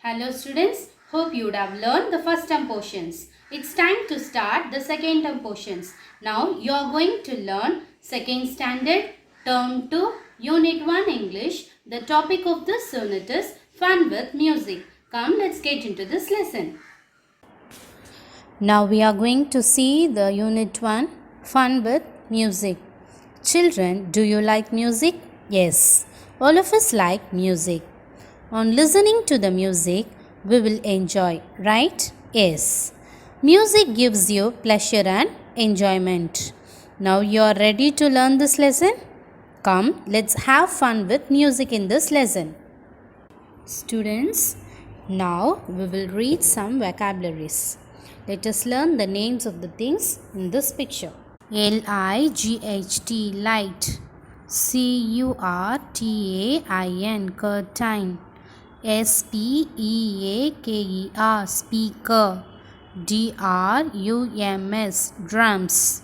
Hello students, hope you would have learned the first term portions. It's time to start the second term portions. Now you are going to learn second standard term 2 unit 1 English. The topic of this unit is fun with music. Come, let's get into this lesson. Now we are going to see the unit 1 fun with music. Children, do you like music? Yes, all of us like music. On listening to the music, we will enjoy, right? Yes. Music gives you pleasure and enjoyment. Now you are ready to learn this lesson? Come, let's have fun with music in this lesson. Students, now we will read some vocabularies. Let us learn the names of the things in this picture. L-I-G-H-T, light. C-U-R-T-A-I-N, curtain. S-P-E-A-K-E-R, speaker. D-R-U-M-S, drums.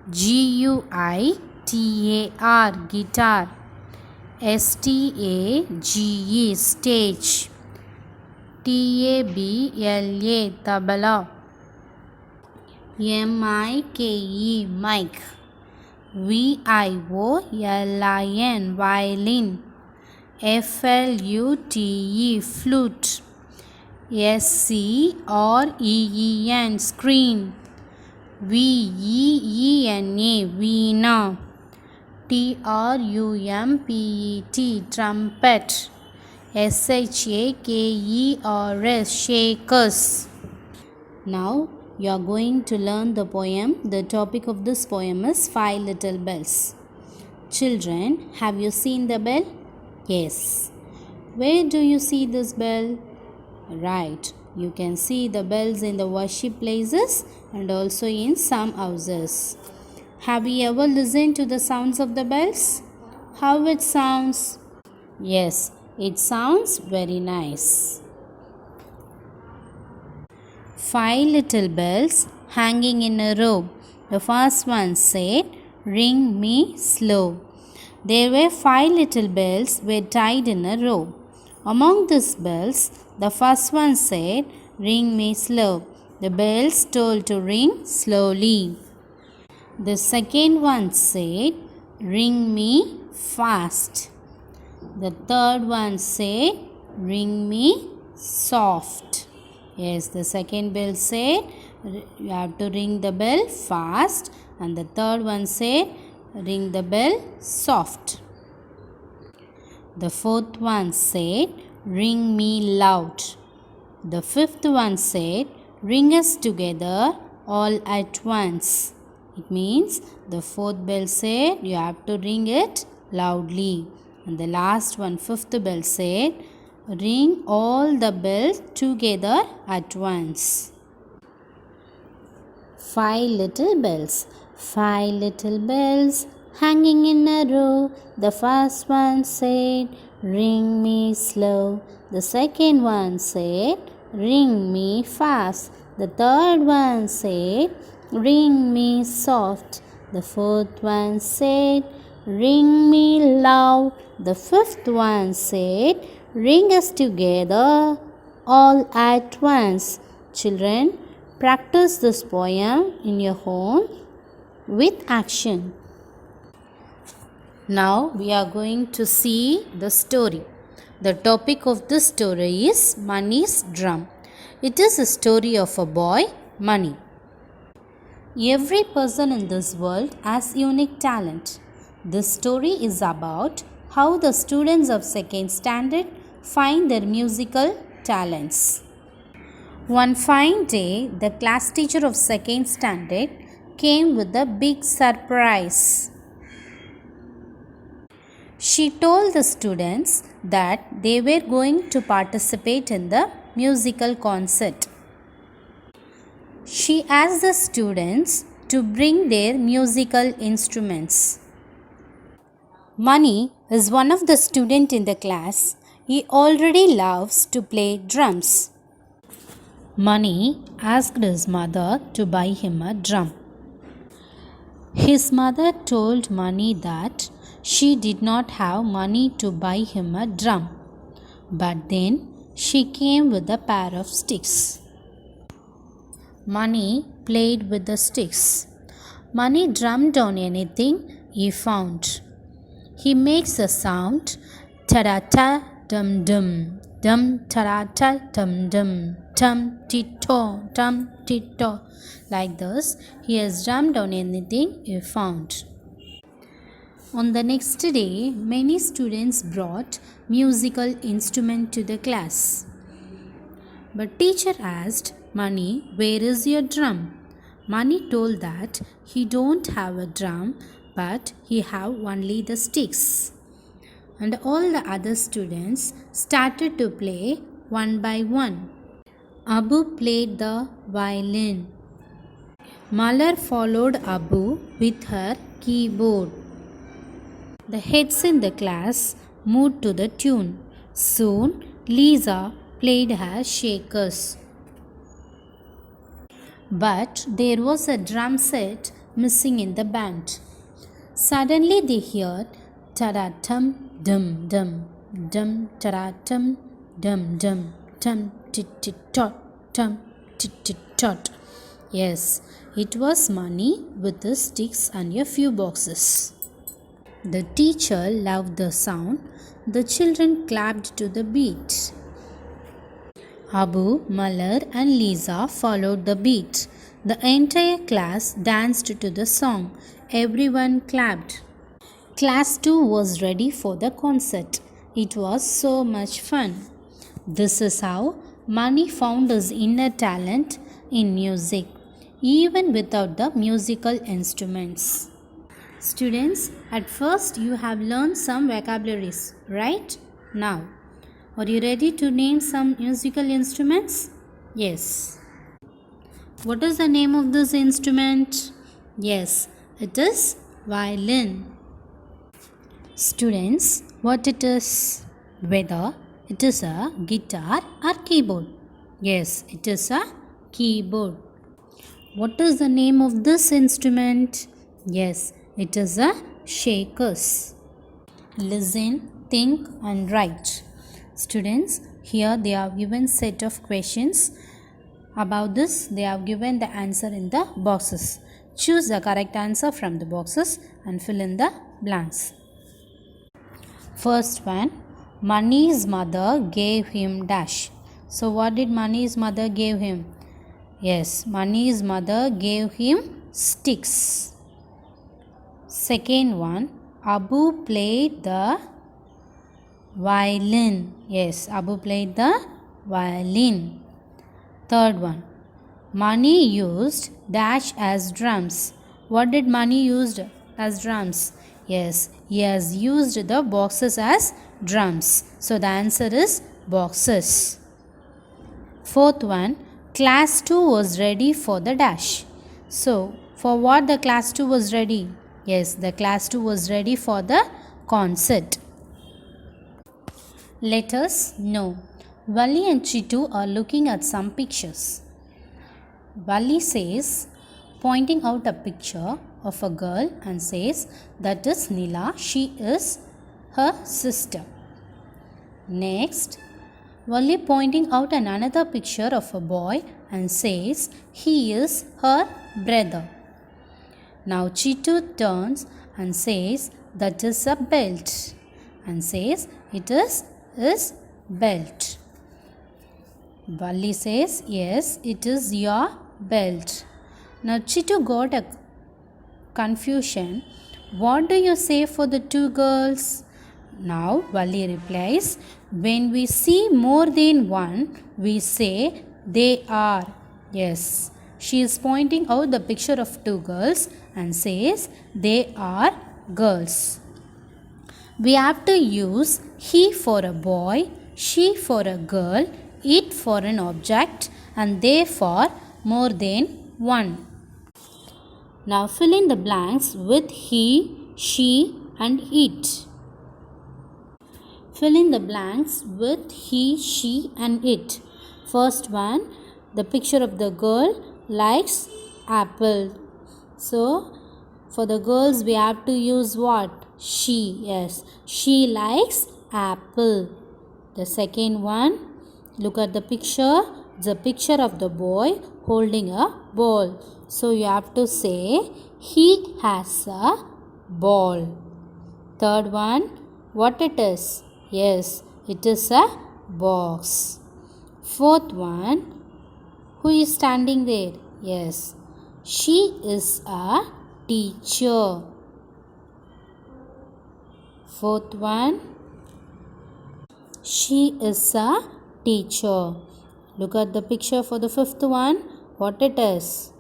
G-U-I-T-A-R, guitar. S-T-A-G-E, stage. T-A-B-L-A, tabla. M-I-K-E, mic. V-I-O-L-I-N, violin. F-L-U-T-E, flute. S-C-R-E-E-N, screen. V-E-E-N-A, veena. T-R-U-M-P-E-T, trumpet. S-H-A-K-E-R-S, shakers. Now you are going to learn the poem. The topic of this poem is Five Little Bells. Children, have you seen the bell? Yes. Where do you see this bell? Right. You can see the bells in the worship places and also in some houses. Have you ever listened to the sounds of the bells? How it sounds? Yes, it sounds very nice. Five little bells hanging in a row. The first one said, "Ring me slow." There were 5 little bells were tied in a row. Among these bells, the first one said, "Ring me slow." The bells told to ring slowly. The second one said, "Ring me fast." The third one said, "Ring me soft." Yes, the second bell said, you have to ring the bell fast, and the third one said, ring the bell soft. The fourth one said, "Ring me loud." The fifth one said, "Ring us together all at once." It means the fourth bell said you have to ring it loudly. And the last one, fifth bell said, "Ring all the bells together at once." 5 little bells. 5 little bells hanging in a row. The first one said, "Ring me slow." The second one said, "Ring me fast." The third one said, "Ring me soft." The fourth one said, "Ring me loud." The fifth one said, "Ring us together all at once." Children, practice this poem in your home with action. Now we are going to see the story. The topic of this story is Money's Drum. It is a story of a boy, Money. Every person in this world has unique talent. This story is about how the students of second standard find their musical talents. One fine day, the class teacher of second standard came with a big surprise. She told the students that they were going to participate in the musical concert. She asked the students to bring their musical instruments. Money is one of the students in the class. He already loves to play drums. Money asked his mother to buy him a drum. His mother told Money that she did not have money to buy him a drum. But then She came with a pair of sticks. Money played with the sticks. Money drummed on anything he found. He makes a sound ta-da-ta dum dum dum ta-da-ta dum dum tum tito tum tito. Like this, he has drummed on anything he found. On the next day, many students brought musical instrument to the class. But teacher asked Money, where is your drum? Money told that he don't have a drum, but he have only the sticks. And all the other students started to play one by one. Abu played the violin. Malar followed Abu with her keyboard. The heads in the class moved to the tune. Soon, Lisa played her shakers. But there was a drum set missing in the band. Suddenly they heard ta-da-tum dum dum dum ta-da-tum dum dum tum tit-tit-tot tum tit-tit-tot. Yes, it was Money with the sticks and a few boxes. The teacher loved the sound. The children clapped to the beat. Abu, Malar and Lisa followed the beat. The entire class danced to the song. Everyone clapped. Class 2 was ready for the concert. It was so much fun. This is how Money found his inner talent in music, even without the musical instruments. Students, at first you have learned some vocabularies, right? Now, are you ready to name some musical instruments? Yes. What is the name of this instrument? Yes, it is violin. Students, what it is? Whether it is a guitar or keyboard? Yes, it is a keyboard. What is the name of this instrument? Yes, it is a shakers. Listen, think and write. Students, here they have given set of questions. About this, they have given the answer in the boxes. Choose the correct answer from the boxes and fill in the blanks. First one, Money's mother gave him dash. So what did Money's mother gave him? Yes, Money's mother gave him sticks. Second one, Abu played the violin. Yes, Abu played the violin. Third one, Money used dash as drums. What did Money used as drums? Yes, he has used the boxes as drums. So the answer is boxes. Fourth one, class 2 was ready for the dash. So for what the class 2 was ready? Yes, the class 2 was ready for the concert. Let us know. Valli and Chittu are looking at some pictures. Valli says, pointing out a picture of a girl and says, that is Nila, she is her sister. Next, Valli pointing out another picture of a boy and says, he is her brother. Now Chittu turns and says, that is a belt, and says, it is his belt. Valli says, yes, it is your belt. Now Chittu got a confusion. What do you say for the two girls? Now Valli replies, when we see more than one, we say they are. Yes, she is pointing out the picture of two girls and says they are girls. We have to use he for a boy, she for a girl, it for an object, and they for more than one. Now fill in the blanks with he, she and it. Fill in the blanks with he, she and it. First one, the picture of the girl likes apple. So for the girls we have to use what? She. Yes, she likes apple. The second one, Look at the picture. It's a picture of the boy holding a ball. So you have to say he has a ball. Third one, what it is? Yes, it is a box. Fourth one, who is standing there? Yes, she is a teacher. Fourth one, she is a teacher. Look at the picture for the fifth one. What it is?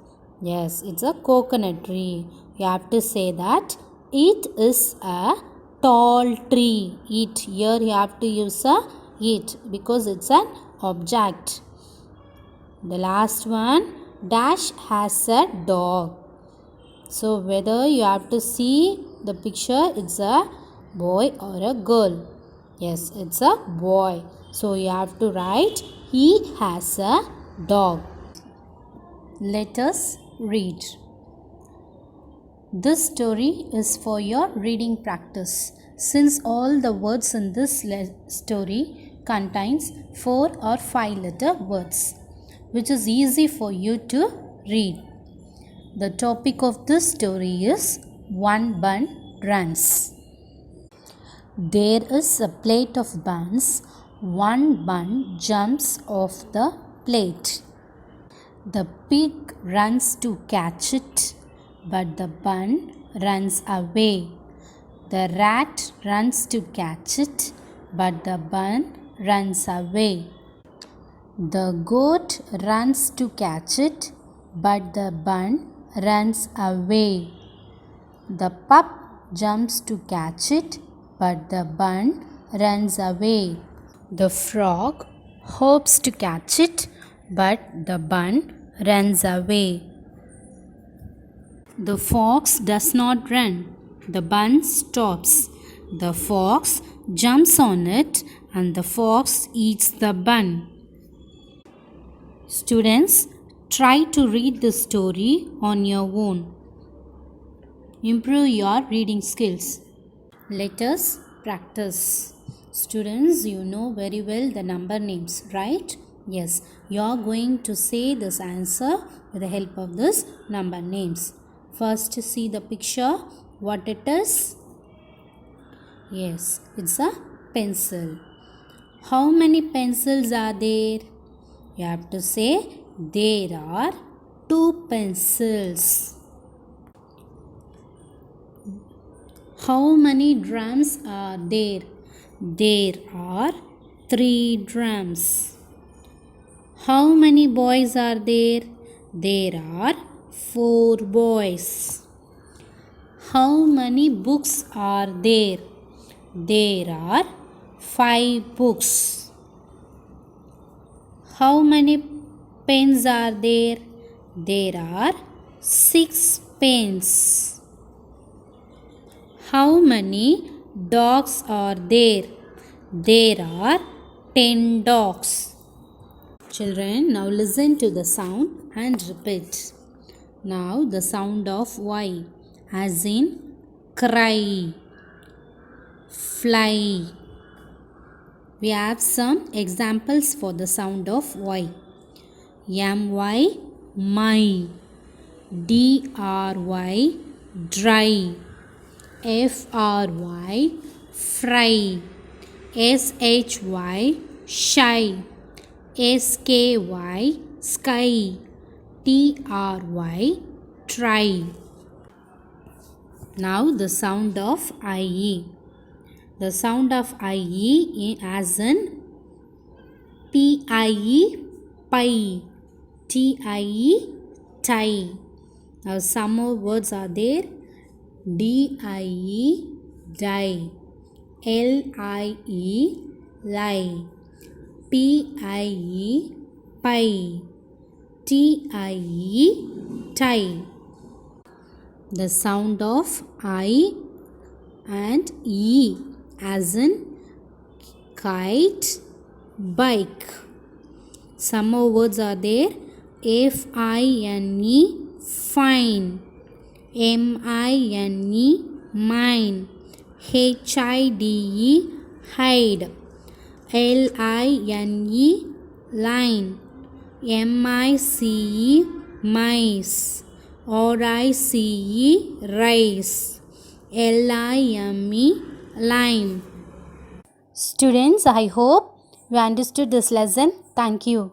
Yes, it's a coconut tree. You have to say that it is a tall tree. It, here you have to use a it because it's an object. The last one, Dash has a dog. So whether you have to see the picture, it's a boy or a girl. Yes, it's a boy. So you have to write he has a dog. Let us read. This story is for your reading practice. Since all the words in this story contains 4 or 5 letter words, which is easy for you to read. The topic of this story is One Bun Runs. There is a plate of buns. One bun jumps off the plate. The pig runs to catch it, but the bun runs away. The rat runs to catch it, but the bun runs away. The goat runs to catch it, but the bun runs away. The pup jumps to catch it, but the bun runs away. The frog hopes to catch it, but the bun runs away. The fox does not run. The bun stops. The fox jumps on it, and the fox eats the bun. Students, try to read the story on your own. Improve your reading skills. Let us practice. Students, you know very well the number names, right? Yes, you are going to say this answer with the help of this number names. First, see the picture. What it is? Yes, it's a pencil. How many pencils are there? You have to say there are 2 pencils. How many drums are there? There are 3 drums. How many boys are there? There are 4 boys. How many books are there? There are 5 books. How many pens are there? There are 6 pens. How many dogs are there? There are 10 dogs. Children, now listen to the sound and repeat. Now the sound of Y, as in cry, fly. We have some examples for the sound of Y. My, my. Dry, dry. Fry, fry. Shy, shy. Sky, sky. Try, try. Now the sound of IE. The sound of IE as in PIE, pie. TIE, tie. Now some more words are there. DIE, die. LIE, lie. PIE, pie. TIE, tie. The sound of I and E as in kite, bike. Some more words are there. FINE, fine. MINE, mine. HIDE, hide. LINE, line. M-I-C-E, mice. R-I-C-E, rice. L-I-M-E, lime. Students, I hope you understood this lesson. Thank you.